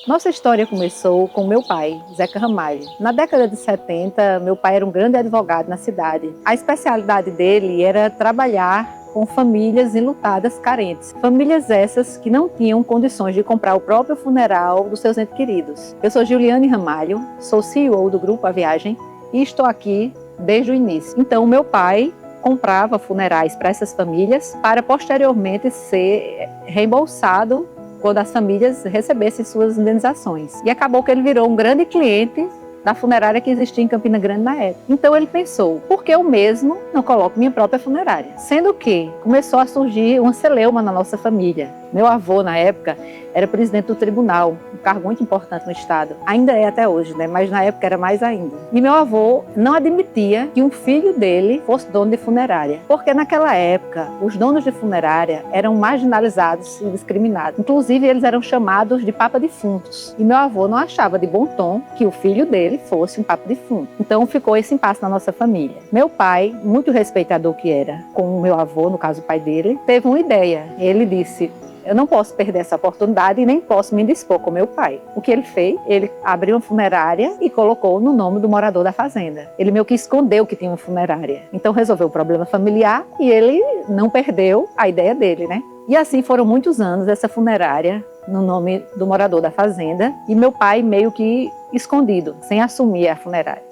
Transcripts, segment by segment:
Nossa história começou com meu pai, Zeca Ramalho. Na década de 70, meu pai era um grande advogado na cidade. A especialidade dele era trabalhar com famílias enlutadas carentes. Famílias essas que não tinham condições de comprar o próprio funeral dos seus entes queridos. Eu sou Juliane Ramalho, sou CEO do Grupo A Viagem e estou aqui desde o início. Então, meu pai comprava funerais para essas famílias para posteriormente ser reembolsado quando as famílias recebessem suas indenizações. E acabou que ele virou um grande cliente da funerária que existia em Campina Grande na época. Então ele pensou, por que eu mesmo não coloco minha própria funerária? Sendo que começou a surgir uma celeuma na nossa família. Meu avô, na época, era presidente do tribunal, um cargo muito importante no estado. Ainda é até hoje, né? Mas na época era mais ainda. E meu avô não admitia que um filho dele fosse dono de funerária. Porque naquela época, os donos de funerária eram marginalizados e discriminados. Inclusive, eles eram chamados de papa defuntos. E meu avô não achava de bom tom que o filho dele fosse um papa defunto. Então ficou esse impasse na nossa família. Meu pai, muito respeitador que era com o meu avô, no caso o pai dele, teve uma ideia. Ele disse: eu não posso perder essa oportunidade e nem posso me indispor com meu pai. O que ele fez? Ele abriu uma funerária e colocou no nome do morador da fazenda. Ele meio que escondeu que tinha uma funerária. Então resolveu o problema familiar e ele não perdeu a ideia dele, né? E assim foram muitos anos essa funerária no nome do morador da fazenda e meu pai meio que escondido, sem assumir a funerária.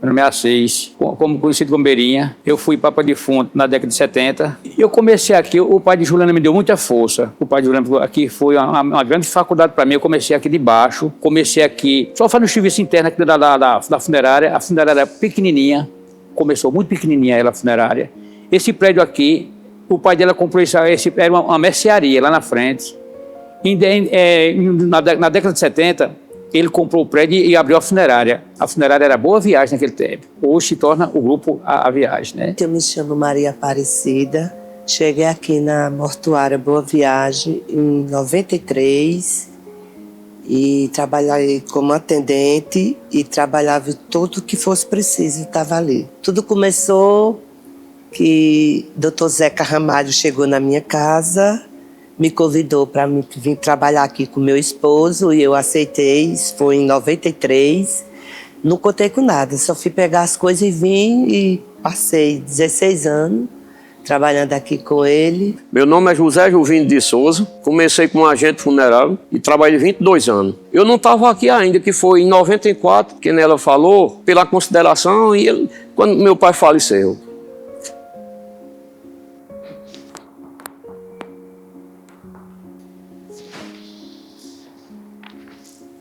Meu nome é Assis, como conhecido como Beirinha. Eu fui papa defunto na década de 70. Eu comecei aqui, o pai de Juliana me deu muita força. O pai de Juliana aqui foi uma grande faculdade para mim. Eu comecei aqui de baixo, comecei aqui, só fazendo serviço interno aqui da funerária. A funerária era pequenininha, começou muito pequenininha ela, a funerária. Esse prédio aqui, o pai dela comprou era uma mercearia lá na frente. Na década de 70, ele comprou o prédio e abriu a funerária. A funerária era Boa Viagem naquele tempo. Hoje se torna o grupo A Viagem, né? Eu me chamo Maria Aparecida. Cheguei aqui na mortuária Boa Viagem em 93 e trabalhei como atendente e trabalhava tudo que fosse preciso, estava ali. Tudo começou que o Dr. Zeca Ramalho chegou na minha casa, me convidou para vir trabalhar aqui com meu esposo e eu aceitei. Isso foi em 93. Não contei com nada, só fui pegar as coisas e vim e passei 16 anos trabalhando aqui com ele. Meu nome é José Juvino de Souza, comecei como agente funerário e trabalhei 22 anos. Eu não estava aqui ainda, que foi em 94, que ela falou, pela consideração, e quando meu pai faleceu.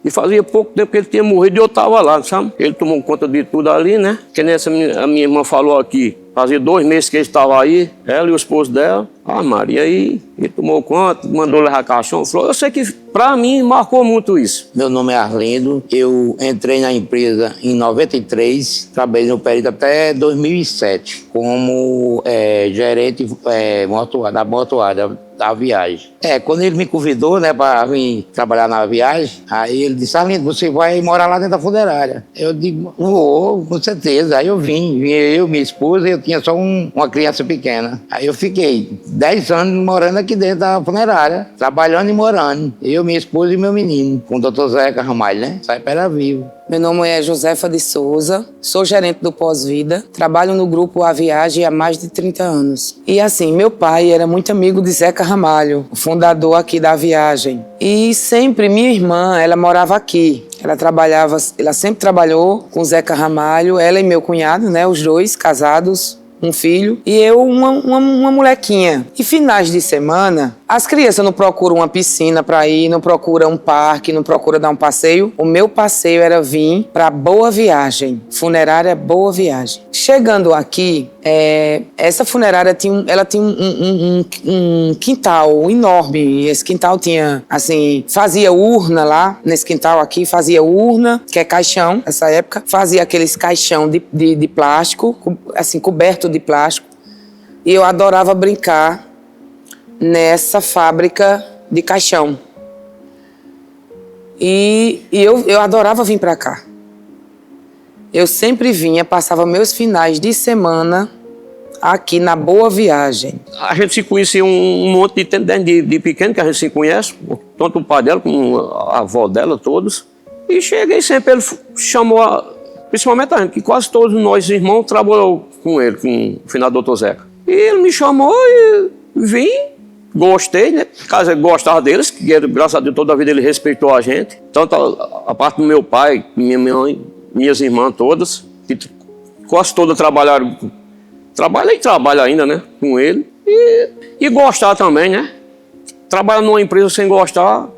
E fazia pouco tempo que ele tinha morrido e eu estava lá, sabe? Ele tomou conta de tudo ali, né? Que nessa a minha irmã falou aqui, fazia 2 meses que ele estava aí, ela e o esposo dela. Ah, Maria, aí ele tomou conta, mandou levar caixão, falou. Eu sei que para mim marcou muito isso. Meu nome é Arlindo, eu entrei na empresa em 93, trabalhei no período até 2007 como gerente da mortuária da viagem. Quando ele me convidou, né, para vir trabalhar na viagem, aí ele disse: Arlindo, você vai morar lá dentro da funerária. Eu digo: vou, com certeza. Aí eu vim eu, minha esposa, e eu tinha só uma criança pequena. Aí eu fiquei 10 anos morando aqui dentro da funerária, trabalhando e morando. Eu, minha esposa e meu menino, com o Dr. Zeca Ramalho, né? Sai era vivo. Meu nome é Josefa de Souza, sou gerente do Pós-Vida, trabalho no grupo A Viagem há mais de 30 anos. E assim, meu pai era muito amigo de Zeca Ramalho, o fundador aqui da Viagem. E sempre minha irmã, ela morava aqui. Ela sempre trabalhou com Zeca Ramalho, ela e meu cunhado, né, os dois casados, um filho, e eu uma molequinha. E finais de semana, as crianças não procuram uma piscina para ir, não procuram um parque, não procuram dar um passeio. O meu passeio era vir para Boa Viagem, funerária Boa Viagem. Chegando aqui, essa funerária tinha um quintal enorme. Esse quintal tinha, assim, fazia urna lá, nesse quintal aqui, fazia urna, que é caixão, nessa época, fazia aqueles caixão de plástico, assim, coberto de plástico. E eu adorava brincar nessa fábrica de caixão. E eu adorava vir para cá. Eu sempre vinha, passava meus finais de semana aqui na Boa Viagem. A gente se conhecia um monte de pequeno que a gente se conhece, tanto o pai dela como a avó dela, todos. E cheguei sempre, ele chamou, principalmente a gente, que quase todos nós irmãos trabalhou com ele, com o finado Dr. Zeca. E ele me chamou e vim, gostei, né? Caso ele gostava deles, que ele, graças a Deus toda a vida ele respeitou a gente. Tanto a parte do meu pai, minha mãe, minhas irmãs todas, que quase todas trabalharam, trabalha ainda, né? Com ele. E gostar também, né? Trabalhar numa empresa sem gostar,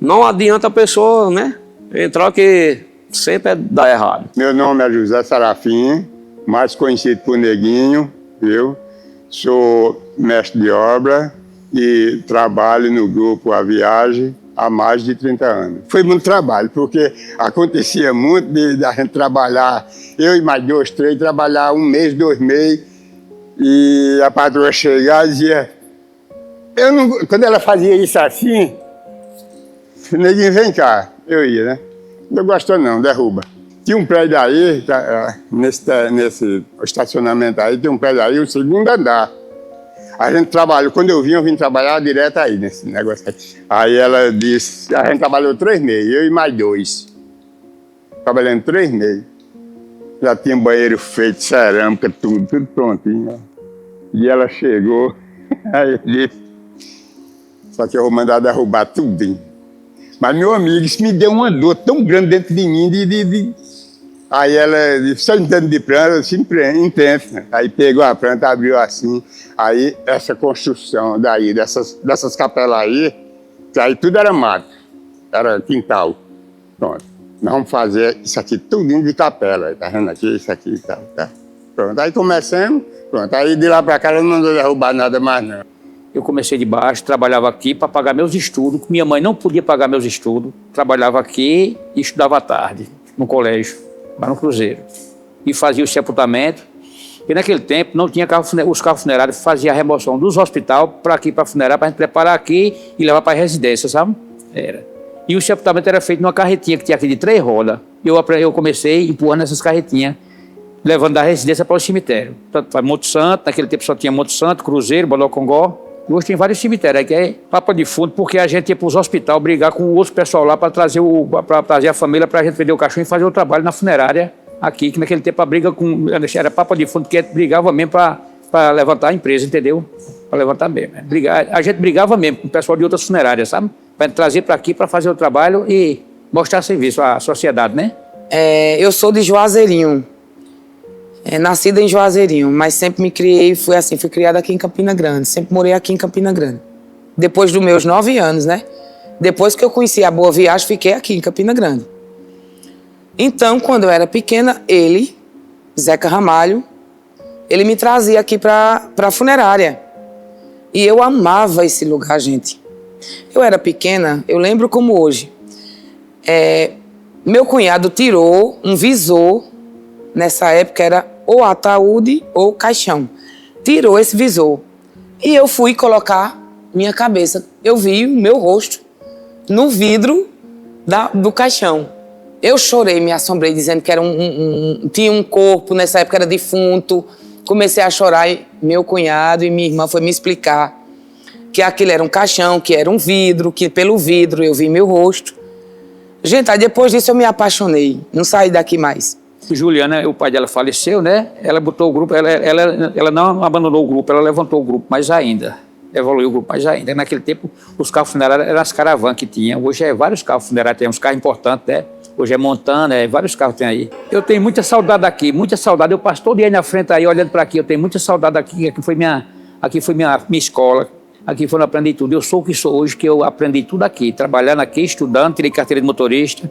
não adianta a pessoa, né? Entrar que sempre dá errado. Meu nome é José Sarafim, mais conhecido por Neguinho, eu sou mestre de obra e trabalho no grupo A Viagem há mais de 30 anos. Foi muito trabalho, porque acontecia muito de a gente trabalhar, eu e mais 2, 3, trabalhar 1 mês, 2 meses, e a patroa chegar e dizia, quando ela fazia isso assim, Neguinho, vem cá, eu ia, né? Não gostou não, derruba. Tinha um prédio aí, nesse estacionamento aí, tem um prédio aí, o 2º andar. A gente trabalhou, quando eu vim trabalhar direto aí, nesse negócio aí. Aí ela disse, a gente trabalhou 3 meses, eu e mais 2. Trabalhando 3 meses. Já tinha banheiro feito, cerâmica, tudo prontinho. E ela chegou, aí eu disse, só que eu vou mandar derrubar tudinho. Mas, meu amigo, isso me deu uma dor tão grande dentro de mim, Aí ela disse, só entendo de planta, assim, entendo. Aí pegou a planta, abriu assim. Aí essa construção daí, dessas capelas aí tudo era mato, era quintal. Pronto, nós vamos fazer isso aqui tudinho de capela, tá vendo aqui, isso aqui e tal, tá. Pronto, aí começamos, pronto, aí de lá pra cá ela não mandou derrubar nada mais não. Eu comecei de baixo, trabalhava aqui para pagar meus estudos. Minha mãe não podia pagar meus estudos. Trabalhava aqui e estudava à tarde, no colégio, lá no Cruzeiro. E fazia o sepultamento. E naquele tempo não tinha carro funerário. Os carros funerários faziam a remoção dos hospitais para aqui, para a funerária, para a gente preparar aqui e levar para a residência, sabe? Era. E o sepultamento era feito numa carretinha que tinha aqui de 3 rodas. Eu comecei empurrando essas carretinhas, levando da residência para o cemitério. Para Monte Santo, naquele tempo só tinha Monte Santo, Cruzeiro, Bodocongó. E hoje tem vários cemitérios, que é Papa de Fundo, porque a gente ia para os hospitais brigar com o outro pessoal lá para trazer a família para a gente vender o caixão e fazer o trabalho na funerária aqui, que naquele tempo a briga era Papa de Fundo, que brigava mesmo para levantar a empresa, entendeu? Para levantar mesmo. A gente brigava mesmo com o pessoal de outras funerárias, sabe? Para trazer para aqui para fazer o trabalho e mostrar serviço à sociedade, né? Eu sou de Juazeirinho. Nascida em Juazeirinho, mas sempre me criei, fui criada aqui em Campina Grande, sempre morei aqui em Campina Grande. Depois dos meus 9 anos, né? Depois que eu conheci a Boa Viagem, fiquei aqui em Campina Grande. Então, quando eu era pequena, ele, Zeca Ramalho, ele me trazia aqui para a funerária. E eu amava esse lugar, gente. Eu era pequena, eu lembro como hoje. Meu cunhado tirou um visor, nessa época era ou ataúde ou caixão. Tirou esse visor. E eu fui colocar minha cabeça. Eu vi o meu rosto no vidro do caixão. Eu chorei, me assombrei, dizendo que era tinha um corpo, nessa época era defunto. Comecei a chorar e meu cunhado e minha irmã foi me explicar que aquilo era um caixão, que era um vidro, que pelo vidro eu vi meu rosto. Gente, aí depois disso eu me apaixonei, não saí daqui mais. Juliana, o pai dela faleceu, né? Ela botou o grupo, ela não abandonou o grupo, ela levantou o grupo mais ainda. Evoluiu o grupo mais ainda. Naquele tempo, os carros funerários eram as caravanas que tinha. Hoje é vários carros funerários, tem uns carros importantes, né? Hoje é Montana, vários carros tem aí. Eu tenho muita saudade daqui, muita saudade. Eu passo todo dia aí na frente aí, olhando para aqui, eu tenho muita saudade daqui. Aqui foi minha escola. Aqui foi onde eu aprendi tudo. Eu sou o que sou hoje, que eu aprendi tudo aqui. Trabalhando aqui, estudando, tirei carteira de motorista.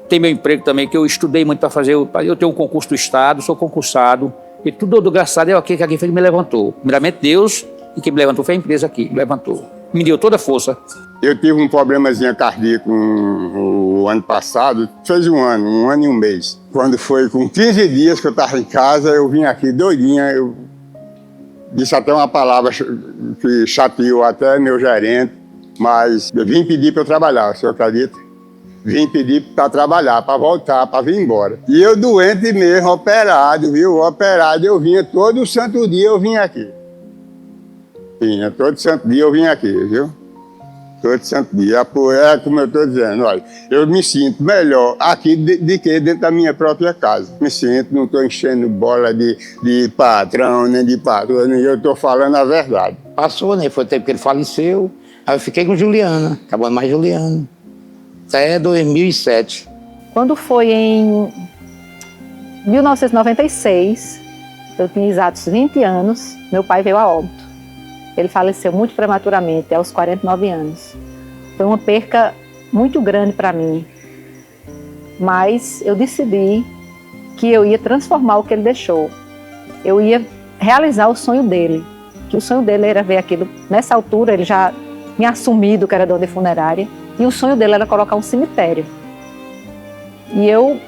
Tem meu emprego também, que eu estudei muito para fazer. Eu tenho um concurso do Estado, sou concursado. E tudo, graças a Deus, aqui foi que me levantou. Primeiramente Deus, e quem me levantou foi a empresa aqui, me levantou. Me deu toda a força. Eu tive um problemazinho cardíaco o ano passado, fez um ano e um mês. Quando foi com 15 dias que eu estava em casa, eu vim aqui doidinha, eu disse até uma palavra que chateou até meu gerente, mas eu vim pedir para eu trabalhar, o senhor acredita? Vim pedir para trabalhar, para voltar, para vir embora. E eu doente mesmo, operado, viu? Operado, eu vinha todo santo dia, eu vinha aqui. Todo santo dia eu vinha aqui, viu? Todo santo dia. É como eu estou dizendo, olha, eu me sinto melhor aqui de que dentro da minha própria casa. Me sinto, não estou enchendo bola de patrão, nem de patroa, eu estou falando a verdade. Passou, né? Foi o tempo que ele faleceu. Aí eu fiquei com Juliana, acabando mais Juliana. Até 2007. Quando foi em 1996, eu tinha exatos 20 anos, meu pai veio a óbito. Ele faleceu muito prematuramente, aos 49 anos. Foi uma perca muito grande para mim. Mas eu decidi que eu ia transformar o que ele deixou. Eu ia realizar o sonho dele. Que o sonho dele era ver aquilo. Nessa altura, ele já tinha assumido que era dono de funerária. E o sonho dele era colocar um cemitério. E eu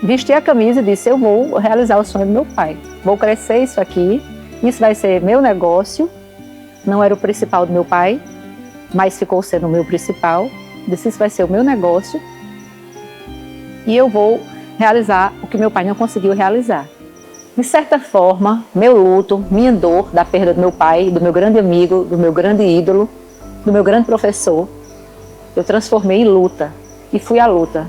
vesti a camisa e disse, eu vou realizar o sonho do meu pai. Vou crescer isso aqui, isso vai ser meu negócio. Não era o principal do meu pai, mas ficou sendo o meu principal. Disse, isso vai ser o meu negócio. E eu vou realizar o que meu pai não conseguiu realizar. De certa forma, meu luto, minha dor da perda do meu pai, do meu grande amigo, do meu grande ídolo, do meu grande professor, eu transformei em luta. E fui à luta.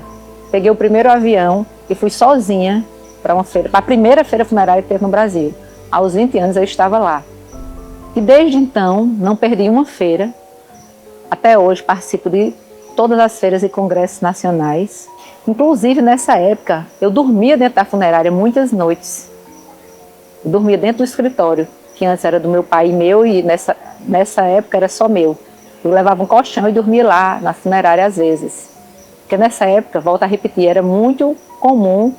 Peguei o primeiro avião e fui sozinha para uma feira, para a primeira feira funerária que teve no Brasil. Aos 20 anos eu estava lá. E desde então, não perdi uma feira. Até hoje participo de todas as feiras e congressos nacionais. Inclusive, nessa época, eu dormia dentro da funerária muitas noites. Eu dormia dentro do escritório, que antes era do meu pai e meu, e nessa época era só meu. Eu levava um colchão e dormia lá, na funerária às vezes. Porque nessa época, volto a repetir, era muito comum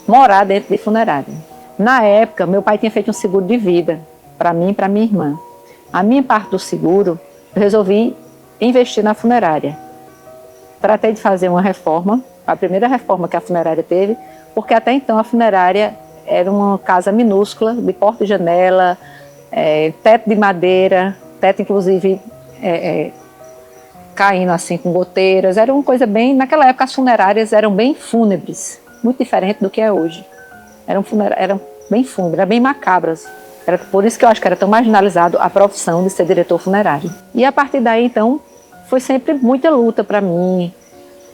morar dentro de funerária. Na época, meu pai tinha feito um seguro de vida para mim e para minha irmã. A minha parte do seguro, eu resolvi investir na funerária. Tratei de fazer uma reforma, a primeira reforma que a funerária teve, porque até então a funerária era uma casa minúscula, de porta e janela, teto de madeira, teto inclusive caindo assim com goteiras. Era uma coisa bem... Naquela época as funerárias eram bem fúnebres, muito diferente do que é hoje. Eram bem fúnebres, eram bem macabras. Era por isso que eu acho que era tão marginalizado a profissão de ser diretor funerário. E a partir daí, então, foi sempre muita luta para mim.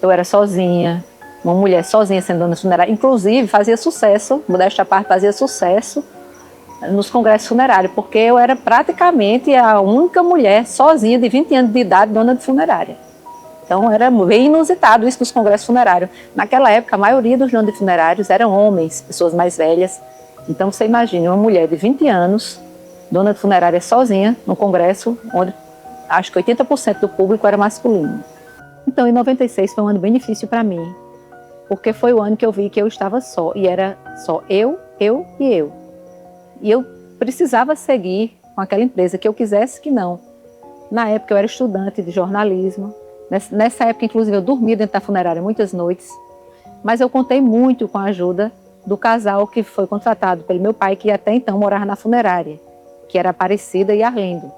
Eu era sozinha, uma mulher sozinha sendo dona funerária. Inclusive, fazia sucesso, modéstia à parte, fazia sucesso nos congressos funerários, porque eu era praticamente a única mulher sozinha de 20 anos de idade dona de funerária. Então, era bem inusitado isso nos congressos funerários. Naquela época, a maioria dos donos de funerários eram homens, pessoas mais velhas. Então, você imagina uma mulher de 20 anos, dona de funerária sozinha, num congresso onde acho que 80% do público era masculino. Então, em 96 foi um ano bem difícil para mim, porque foi o ano que eu vi que eu estava só, e era só eu e eu. E eu precisava seguir com aquela empresa, que eu quisesse que não. Na época eu era estudante de jornalismo, nessa época inclusive eu dormia dentro da funerária muitas noites, mas eu contei muito com a ajuda do casal que foi contratado pelo meu pai, que até então morava na funerária, que era Aparecida e Arlindo.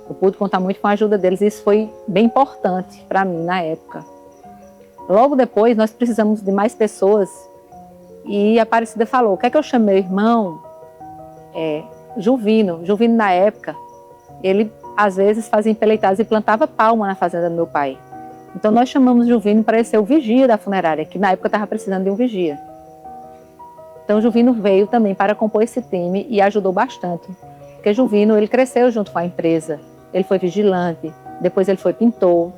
Eu pude contar muito com a ajuda deles e isso foi bem importante para mim na época. Logo depois nós precisamos de mais pessoas e a Aparecida falou, o que é que eu chamei meu irmão? Juvino. Juvino na época, ele às vezes fazia empeleitadas e plantava palma na fazenda do meu pai. Então nós chamamos Juvino para ser o vigia da funerária, que na época estava precisando de um vigia. Então Juvino veio também para compor esse time e ajudou bastante. Porque Juvino, ele cresceu junto com a empresa. Ele foi vigilante, depois ele foi pintor,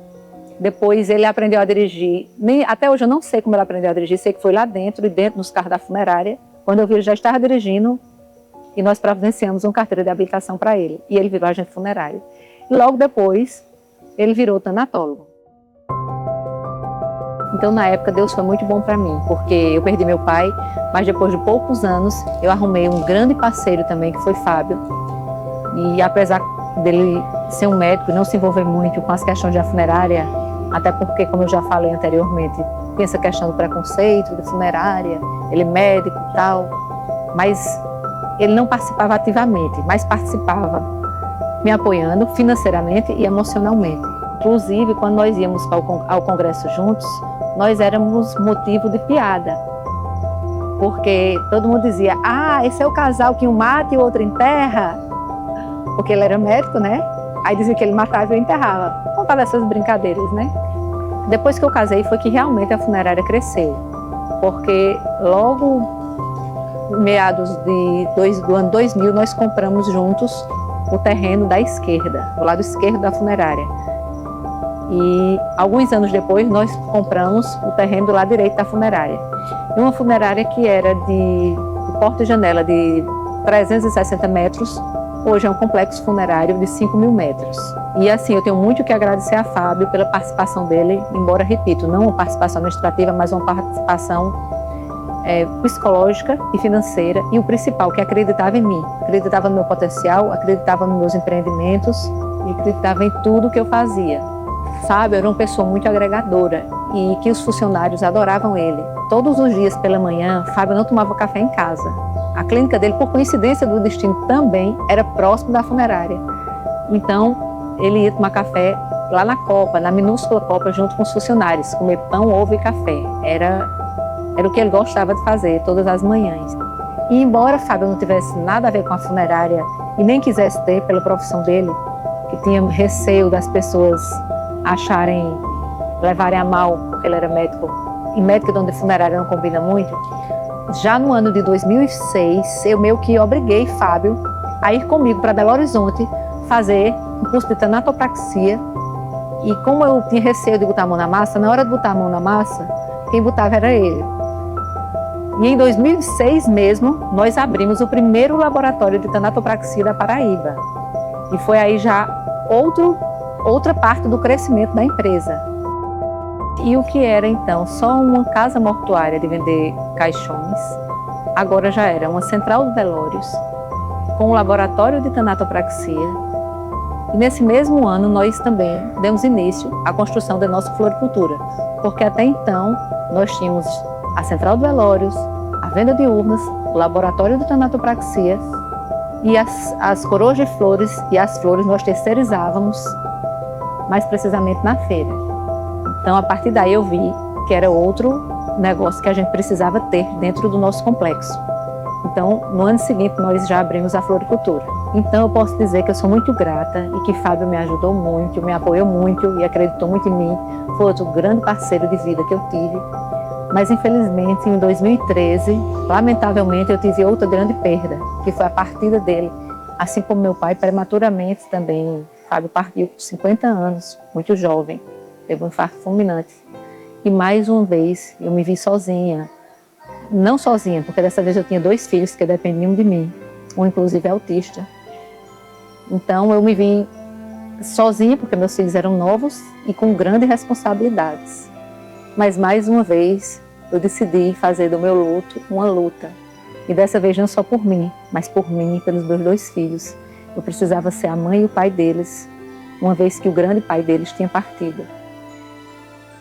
depois ele aprendeu a dirigir. Até hoje eu não sei como ele aprendeu a dirigir, sei que foi lá dentro, nos carros da funerária. Quando eu vi, ele já estava dirigindo e nós providenciamos uma carteira de habilitação para ele. E ele virou agente funerário. E logo depois, ele virou tanatólogo. Então, na época, Deus foi muito bom para mim, porque eu perdi meu pai, mas depois de poucos anos, eu arrumei um grande parceiro também, que foi Fábio. E apesar dele ser um médico e não se envolver muito com as questões da funerária, até porque, como eu já falei anteriormente, tem essa questão do preconceito da funerária, ele é médico e tal, mas ele não participava ativamente, mas participava me apoiando financeiramente e emocionalmente. Inclusive, quando nós íamos ao congresso juntos, nós éramos motivo de piada, porque todo mundo dizia, esse é o casal que um mata e o outro enterra, porque ele era médico, né? Aí dizia que ele matava e eu enterrava. Contava essas brincadeiras, né? Depois que eu casei foi que realmente a funerária cresceu. Porque logo, meados do ano 2000, nós compramos juntos o terreno da esquerda, do lado esquerdo da funerária. E alguns anos depois nós compramos o terreno do lado direito da funerária. E uma funerária que era de porta e janela de 360 metros, hoje é um complexo funerário de 5.000 metros. E assim, eu tenho muito que agradecer a Fábio pela participação dele, embora, repito, não uma participação administrativa, mas uma participação psicológica e financeira. E o principal, que acreditava em mim, acreditava no meu potencial, acreditava nos meus empreendimentos e acreditava em tudo que eu fazia. Fábio era uma pessoa muito agregadora e que os funcionários adoravam ele. Todos os dias pela manhã, Fábio não tomava café em casa. A clínica dele, por coincidência do destino, também era próximo da funerária. Então, ele ia tomar café lá na copa, na minúscula copa, junto com os funcionários, comer pão, ovo e café. Era o que ele gostava de fazer todas as manhãs. E embora Fábio não tivesse nada a ver com a funerária e nem quisesse ter pela profissão dele, que tinha receio das pessoas levarem a mal, porque ele era médico, e médico de funerária não combina muito, já no ano de 2006, eu meio que obriguei Fábio a ir comigo para Belo Horizonte fazer um curso de tanatopraxia. E como eu tinha receio de botar a mão na massa, na hora de botar a mão na massa, quem botava era ele. E em 2006 mesmo, nós abrimos o primeiro laboratório de tanatopraxia da Paraíba. E foi aí já outra parte do crescimento da empresa. E o que era então só uma casa mortuária de vender caixões, agora já era uma central de velórios, com um laboratório de tanatopraxia. E nesse mesmo ano nós também demos início à construção da nossa floricultura, porque até então nós tínhamos a central de velórios, a venda de urnas, o laboratório de tanatopraxia e as coroas de flores e as flores nós terceirizávamos, mais precisamente na feira. Então, a partir daí eu vi que era outro negócio que a gente precisava ter dentro do nosso complexo. Então, no ano seguinte, nós já abrimos a floricultura. Então, eu posso dizer que eu sou muito grata e que Fábio me ajudou muito, me apoiou muito e acreditou muito em mim. Foi outro grande parceiro de vida que eu tive. Mas, infelizmente, em 2013, lamentavelmente, eu tive outra grande perda, que foi a partida dele. Assim como meu pai, prematuramente também. Fábio partiu com 50 anos, muito jovem. Teve um infarto fulminante. E mais uma vez eu me vi sozinha. Não sozinha, porque dessa vez eu tinha 2 filhos que dependiam de mim. Um, inclusive, é autista. Então eu me vi sozinha, porque meus filhos eram novos e com grandes responsabilidades. Mas mais uma vez eu decidi fazer do meu luto uma luta. E dessa vez não só por mim, mas por mim e pelos meus 2 filhos. Eu precisava ser a mãe e o pai deles, uma vez que o grande pai deles tinha partido.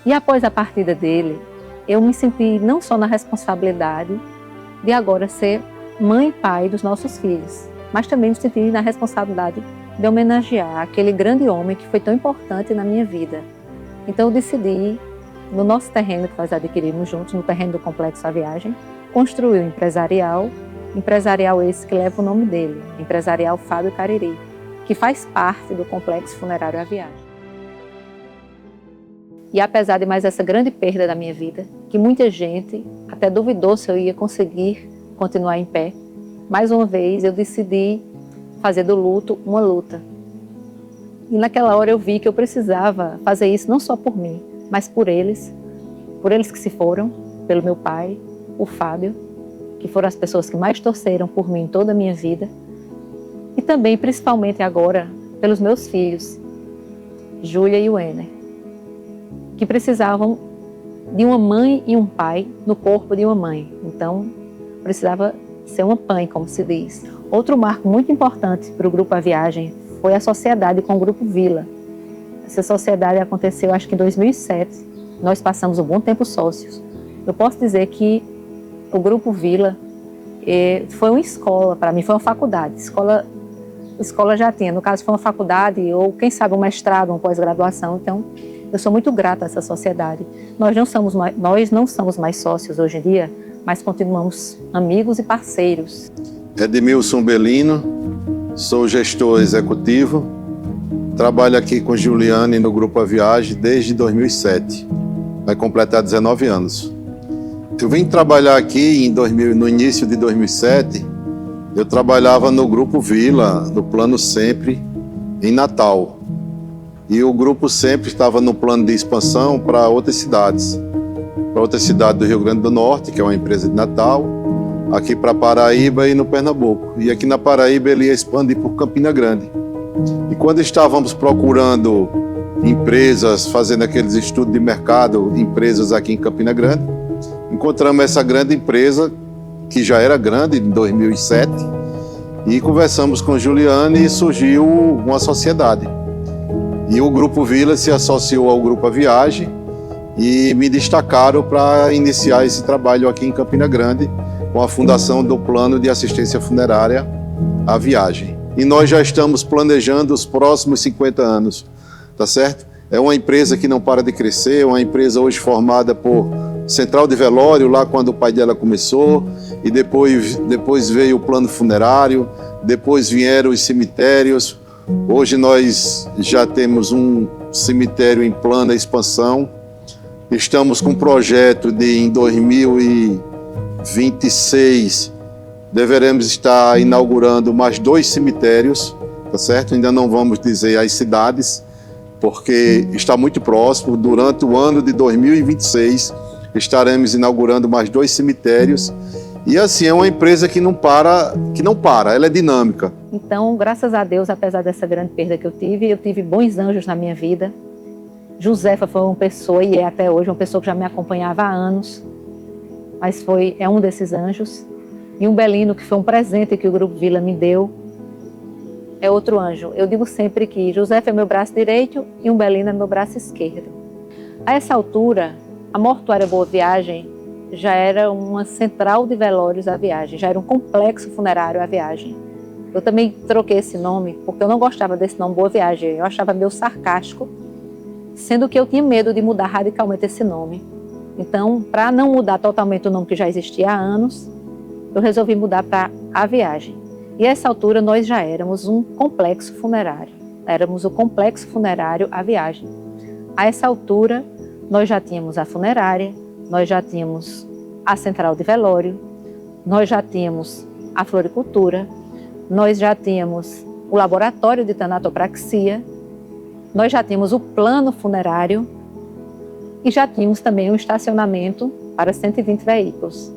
E após a partida dele, eu me senti não só na responsabilidade de agora ser mãe e pai dos nossos filhos, mas também me senti na responsabilidade de homenagear aquele grande homem que foi tão importante na minha vida. Então eu decidi, no nosso terreno que nós adquirimos juntos, no terreno do Complexo A Viagem, construir um empresarial esse que leva o nome dele, Empresarial Fábio Cariri, que faz parte do Complexo Funerário A Viagem. E apesar de mais essa grande perda da minha vida, que muita gente até duvidou se eu ia conseguir continuar em pé, mais uma vez eu decidi fazer do luto uma luta. E naquela hora eu vi que eu precisava fazer isso não só por mim, mas por eles que se foram, pelo meu pai, o Fábio, que foram as pessoas que mais torceram por mim toda a minha vida, e também, principalmente agora, pelos meus filhos, Júlia e Wenner, que precisavam de uma mãe e um pai no corpo de uma mãe. Então, precisava ser uma mãe, como se diz. Outro marco muito importante para o Grupo A Viagem foi a sociedade com o Grupo Vila. Essa sociedade aconteceu, acho que em 2007. Nós passamos um bom tempo sócios. Eu posso dizer que o Grupo Vila foi uma escola para mim, foi uma faculdade. Escola já tinha, no caso foi uma faculdade ou quem sabe um mestrado, uma pós-graduação. Então, eu sou muito grata a essa sociedade. Nós não somos mais sócios hoje em dia, mas continuamos amigos e parceiros. Edmilson Belino, sou gestor executivo Trabalho aqui com Juliane no Grupo A Viagem desde 2007. Vai completar 19 anos. Eu vim trabalhar aqui no início de 2007. Eu trabalhava no Grupo Vila, no Plano Sempre, em Natal. E o Grupo Sempre estava no plano de expansão para outras cidades. Para outra cidade do Rio Grande do Norte, que é uma empresa de Natal, aqui para Paraíba e no Pernambuco. E aqui na Paraíba ele ia expandir por Campina Grande. E quando estávamos procurando empresas, fazendo aqueles estudos de mercado, empresas aqui em Campina Grande, encontramos essa grande empresa, que já era grande, em 2007, e conversamos com Juliane e surgiu uma sociedade. E o Grupo Vila se associou ao Grupo A Viagem e me destacaram para iniciar esse trabalho aqui em Campina Grande, com a fundação do Plano de Assistência Funerária A Viagem. E nós já estamos planejando os próximos 50 anos, tá certo? É uma empresa que não para de crescer, uma empresa hoje formada por central de velório, lá quando o pai dela começou, e depois veio o plano funerário, depois vieram os cemitérios. Hoje nós já temos um cemitério em plena expansão. Estamos com um projeto de, em 2026, deveremos estar inaugurando mais 2 cemitérios, tá certo? Ainda não vamos dizer as cidades, porque está muito próximo. Durante o ano de 2026, estaremos inaugurando mais 2 cemitérios. E assim, é uma empresa que não para, ela é dinâmica. Então, graças a Deus, apesar dessa grande perda que eu tive bons anjos na minha vida. Josefa foi uma pessoa, e é até hoje, uma pessoa que já me acompanhava há anos, mas é um desses anjos. E um Belino, que foi um presente que o Grupo Vila me deu, é outro anjo. Eu digo sempre que Josefa é meu braço direito e um Belino é meu braço esquerdo. A essa altura, a Mortuária Boa Viagem já era uma central de velórios à viagem, já era um complexo funerário à viagem. Eu também troquei esse nome porque eu não gostava desse nome Boa Viagem, eu achava meio sarcástico, sendo que eu tinha medo de mudar radicalmente esse nome. Então, para não mudar totalmente o nome que já existia há anos, eu resolvi mudar para A Viagem. E a essa altura nós já éramos um complexo funerário, éramos o complexo funerário A Viagem. A essa altura nós já tínhamos a funerária, nós já tínhamos a central de velório, nós já tínhamos a floricultura, nós já tínhamos o laboratório de tanatopraxia, nós já tínhamos o plano funerário e já tínhamos também um estacionamento para 120 veículos.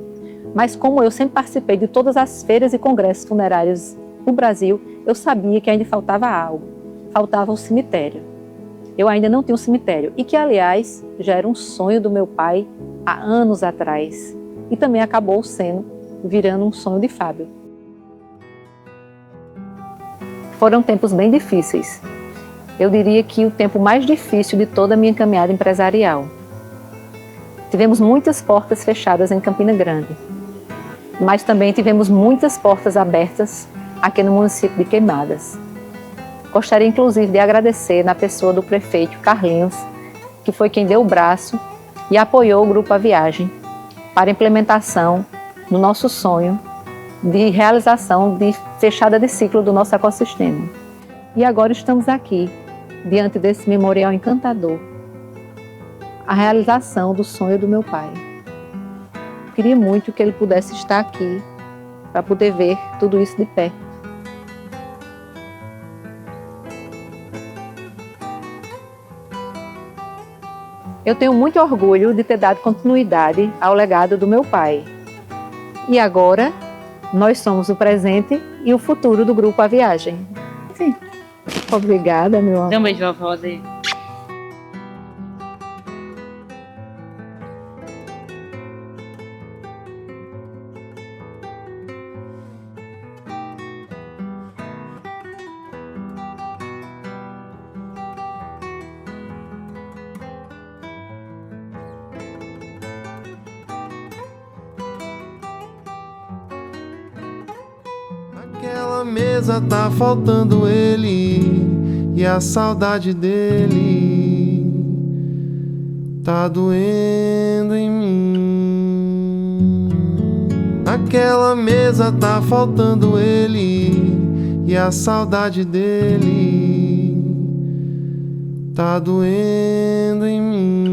Mas como eu sempre participei de todas as feiras e congressos funerários no Brasil, eu sabia que ainda faltava algo, faltava um cemitério. Eu ainda não tinha um cemitério e que, aliás, já era um sonho do meu pai há anos atrás e também acabou virando um sonho de Fábio. Foram tempos bem difíceis. Eu diria que o tempo mais difícil de toda a minha caminhada empresarial. Tivemos muitas portas fechadas em Campina Grande, mas também tivemos muitas portas abertas aqui no município de Queimadas. Gostaria, inclusive, de agradecer na pessoa do prefeito Carlinhos, que foi quem deu o braço e apoiou o Grupo A Viagem para a implementação do nosso sonho de realização de fechada de ciclo do nosso ecossistema. E agora estamos aqui, diante desse memorial encantador, a realização do sonho do meu pai. Queria muito que ele pudesse estar aqui para poder ver tudo isso de perto. Eu tenho muito orgulho de ter dado continuidade ao legado do meu pai. E agora, nós somos o presente e o futuro do Grupo A Viagem. Sim. Obrigada, meu amor. Dê um beijo, vovó. Dê. Naquela mesa tá faltando ele e a saudade dele tá doendo em mim. Naquela mesa tá faltando ele e a saudade dele tá doendo em mim.